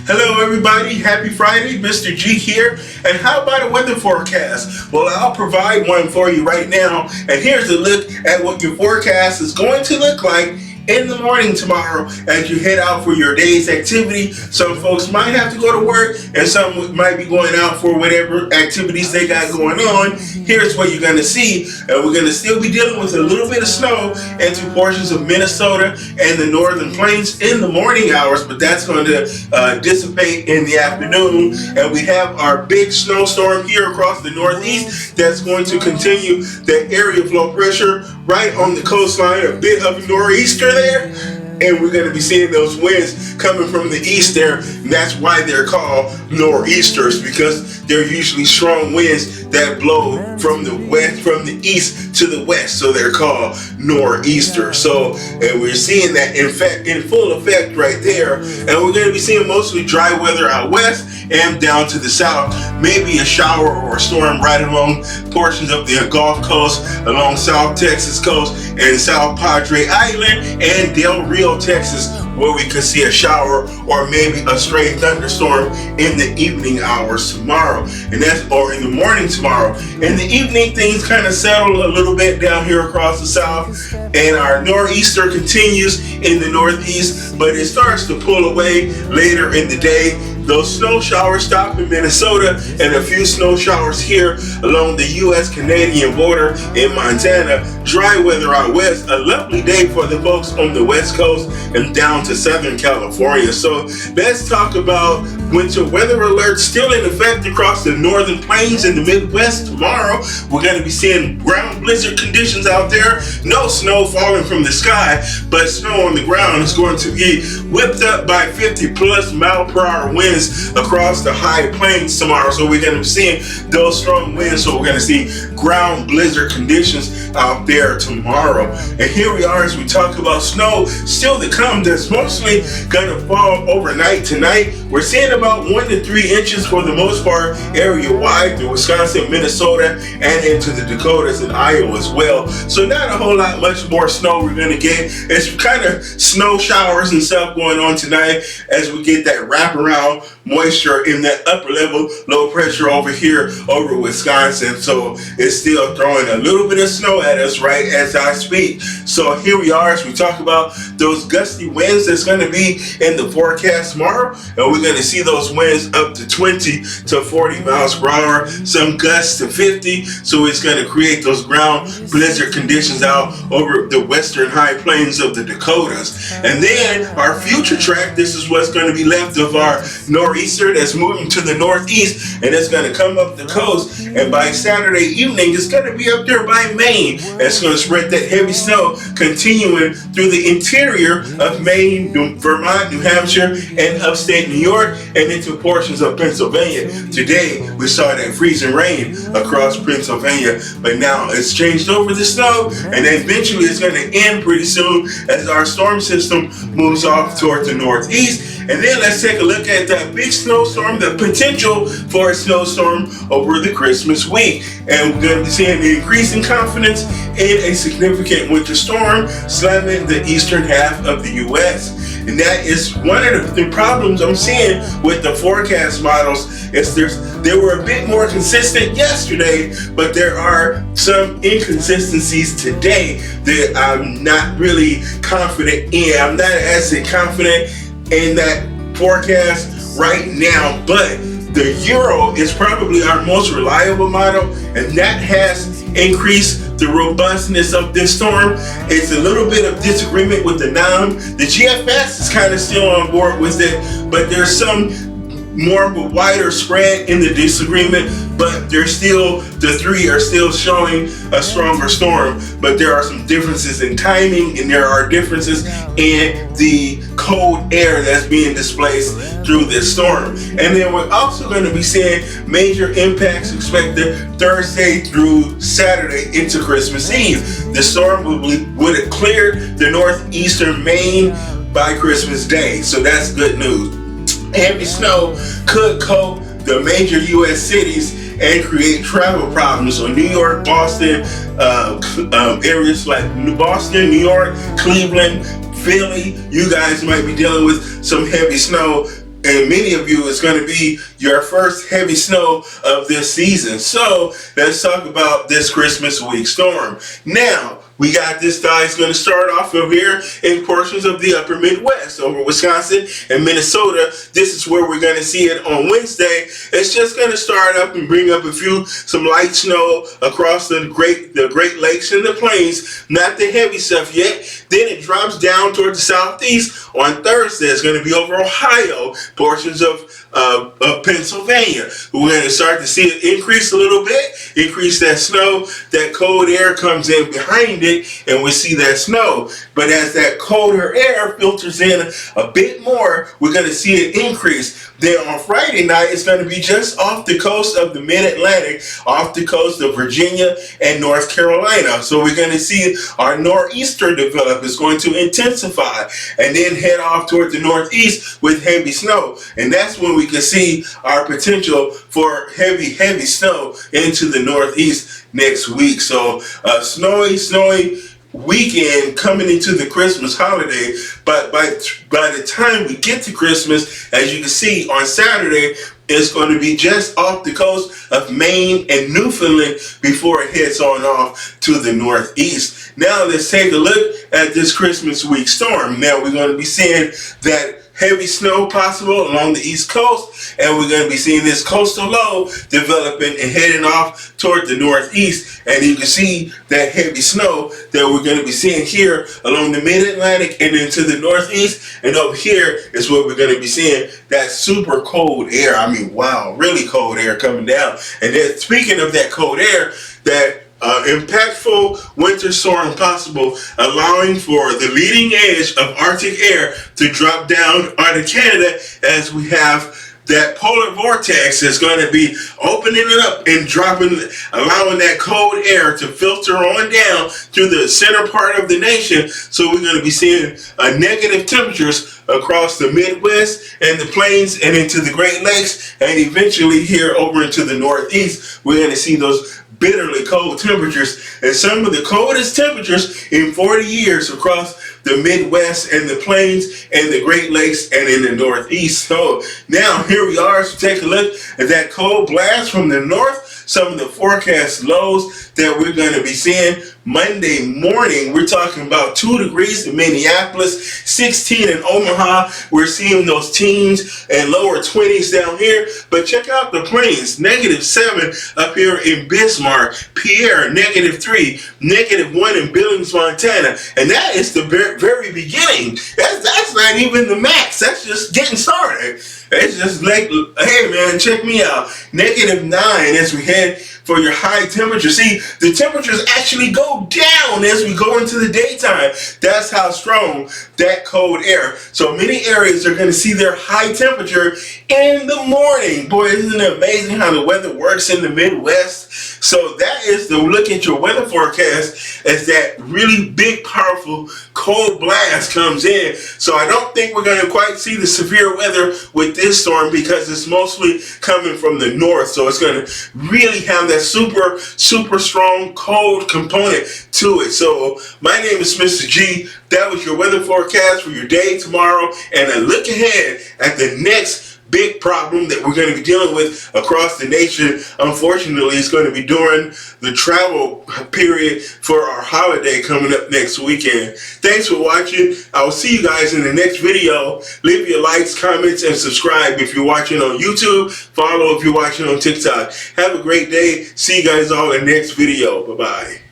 Hello everybody, happy Friday, Mr. G here. And how about a weather forecast? Well, I'll provide one for you right now. And here's a look at what your forecast is going to look like in the morning tomorrow as you head out for your day's activity. Some folks might have to go to work and some might be going out for whatever activities they got going on. Here's what you're going to see. And we're going to still be dealing with a little bit of snow into portions of Minnesota and the northern plains in the morning hours, but that's going to dissipate in the afternoon. And we have our big snowstorm here across the northeast that's going to continue the area flow pressure right on the coastline, a bit of a nor'easter there, and we're going to be seeing those winds coming from the east there, and that's why they're called nor'easters, because they're usually strong winds that blow from the west, from the east to the west, so they're called nor'easters. So, and we're seeing that in full effect right there, and we're going to be seeing mostly dry weather out west and down to the south, maybe a shower or a storm right along portions of the Gulf Coast, along South Texas coast, and South Padre Island and Del Rio, Texas, where we could see a shower or maybe a stray thunderstorm in the evening hours tomorrow, and that's or in the morning tomorrow. In the evening, things kind of settle a little bit down here across the south, and our nor'easter continues in the northeast, but it starts to pull away later in the day. Those snow showers stop in Minnesota and a few snow showers here along the U.S.-Canadian border in Montana. Dry weather out west, a lovely day for the folks on the west coast and down to Southern California. So let's talk about winter weather alerts still in effect across the northern plains and the Midwest tomorrow. We're going to be seeing ground blizzard conditions out there. No snow falling from the sky, but snow on the ground is going to be whipped up by 50 plus mile per hour winds across the high plains tomorrow. So we're going to be seeing those strong winds. So we're going to see ground blizzard conditions out there tomorrow. And here we are as we talk about snow still to come. That's mostly going to fall overnight tonight. We're seeing about 1 to 3 inches for the most part area wide through Wisconsin, Minnesota, and into the Dakotas and Iowa as well. So not a whole lot much more snow we're going to get. It's kind of snow showers and stuff going on tonight as we get that wraparound moisture in that upper level low pressure over here over Wisconsin. So it's still throwing a little bit of snow at us right as I speak. So here we are as we talk about those gusty winds that's going to be in the forecast tomorrow, and we're going to see those winds up to 20 to 40 miles per hour, some gusts to 50. So it's going to create those ground blizzard conditions out over the western high plains of the Dakotas. And then our future track, this is what's going to be left of our nor'easter that's moving to the northeast, and it's going to come up the coast, and by Saturday evening it's going to be up there by Maine. It's going to spread that heavy snow continuing through the interior of Maine, Vermont, New Hampshire, and upstate New York, and into portions of Pennsylvania. Today we saw that freezing rain across Pennsylvania, but now it's changed over the snow, and eventually it's going to end pretty soon as our storm system moves off toward the northeast. And then let's take a look at that big snowstorm, the potential for a snowstorm over the Christmas week. And we're going to be seeing the increasing confidence in a significant winter storm slamming the eastern half of the U.S. And that is one of the problems I'm seeing with the forecast models. Is they were a bit more consistent yesterday, but there are some inconsistencies today that I'm not really confident in. I'm not as confident in that forecast right now, but the Euro is probably our most reliable model, and that has increased the robustness of this storm. It's a little bit of disagreement with the NAM. The GFS is kind of still on board with it, but there's some more of a wider spread in the disagreement, but the three are still showing a stronger storm. But there are some differences in timing, and there are differences in the cold air that's being displaced through this storm. And then we're also going to be seeing major impacts expected Thursday through Saturday into Christmas Eve. The storm would have cleared the northeastern Maine by Christmas Day, so that's good news. Heavy snow could coat the major U.S. cities and create travel problems. So New York, Boston, areas like Boston, New York, Cleveland, Philly, you guys might be dealing with some heavy snow and many of you, it's going to be your first heavy snow of this season. So let's talk about this Christmas week storm. Now, we got this guy. It's going to start off over here in portions of the upper Midwest, over Wisconsin and Minnesota. This is where we're going to see it on Wednesday. It's just going to start up and bring up some light snow across the Great Lakes and the Plains. Not the heavy stuff yet. Then it drops down toward the southeast on Thursday. It's going to be over Ohio, portions of Pennsylvania. We're going to start to see it increase a little bit, increase that snow. That cold air comes in behind it, and we see that snow. But as that colder air filters in a bit more, we're going to see it increase. Then on Friday night, it's going to be just off the coast of the Mid-Atlantic, off the coast of Virginia and North Carolina. So we're going to see our nor'easter develop. It's going to intensify and then head off toward the northeast with heavy snow. And that's when we can see our potential for heavy snow into the northeast next week. So snowy weekend coming into the Christmas holiday. But by the time we get to Christmas, as you can see on Saturday, it's going to be just off the coast of Maine and Newfoundland before it heads on off to the northeast. Now let's take a look at this Christmas week storm. Now we're going to be seeing that heavy snow possible along the East Coast, and we're going to be seeing this coastal low developing and heading off toward the northeast. And you can see that heavy snow that we're going to be seeing here along the Mid-Atlantic and into the northeast. And over here is what we're going to be seeing, that super cold air. I mean, wow, really cold air coming down. And then speaking of that cold air, that impactful winter storm possible, allowing for the leading edge of Arctic air to drop down onto Canada, as we have that polar vortex is going to be opening it up and dropping, allowing that cold air to filter on down through the center part of the nation. So we're going to be seeing negative temperatures across the Midwest and the Plains and into the Great Lakes, and eventually here over into the Northeast. We're going to see those bitterly cold temperatures, and some of the coldest temperatures in 40 years across the Midwest and the Plains and the Great Lakes and in the Northeast. So now here we are. So take a look at that cold blast from the north. Some of the forecast lows that we're going to be seeing Monday morning. We're talking about 2 degrees in Minneapolis, 16 in Omaha. We're seeing those teens and lower 20s down here. But check out the Plains, -7 up here in Bismarck, Pierre, -3, -1 in Billings, Montana. And that is the very beginning. That's not even the max. That's just getting started. It's just like, hey man, check me out. -9 as we head for your high temperature. See, the temperatures actually go down as we go into the daytime. That's how strong that cold air. So many areas are going to see their high temperature in the morning. Boy, isn't it amazing how the weather works in the Midwest? So that is the look at your weather forecast as that really big, powerful cold blast comes in. So I don't think we're going to quite see the severe weather with this storm because it's mostly coming from the north. So it's going to really have that super strong cold component to it. So my name is Mr. G. That was your weather forecast for your day tomorrow, and a look ahead at the next big problem that we're going to be dealing with across the nation. Unfortunately, it's going to be during the travel period for our holiday coming up next weekend. Thanks for watching. I will see you guys in the next video. Leave your likes, comments, and subscribe if you're watching on YouTube. Follow if you're watching on TikTok. Have a great day. See you guys all in the next video. Bye-bye.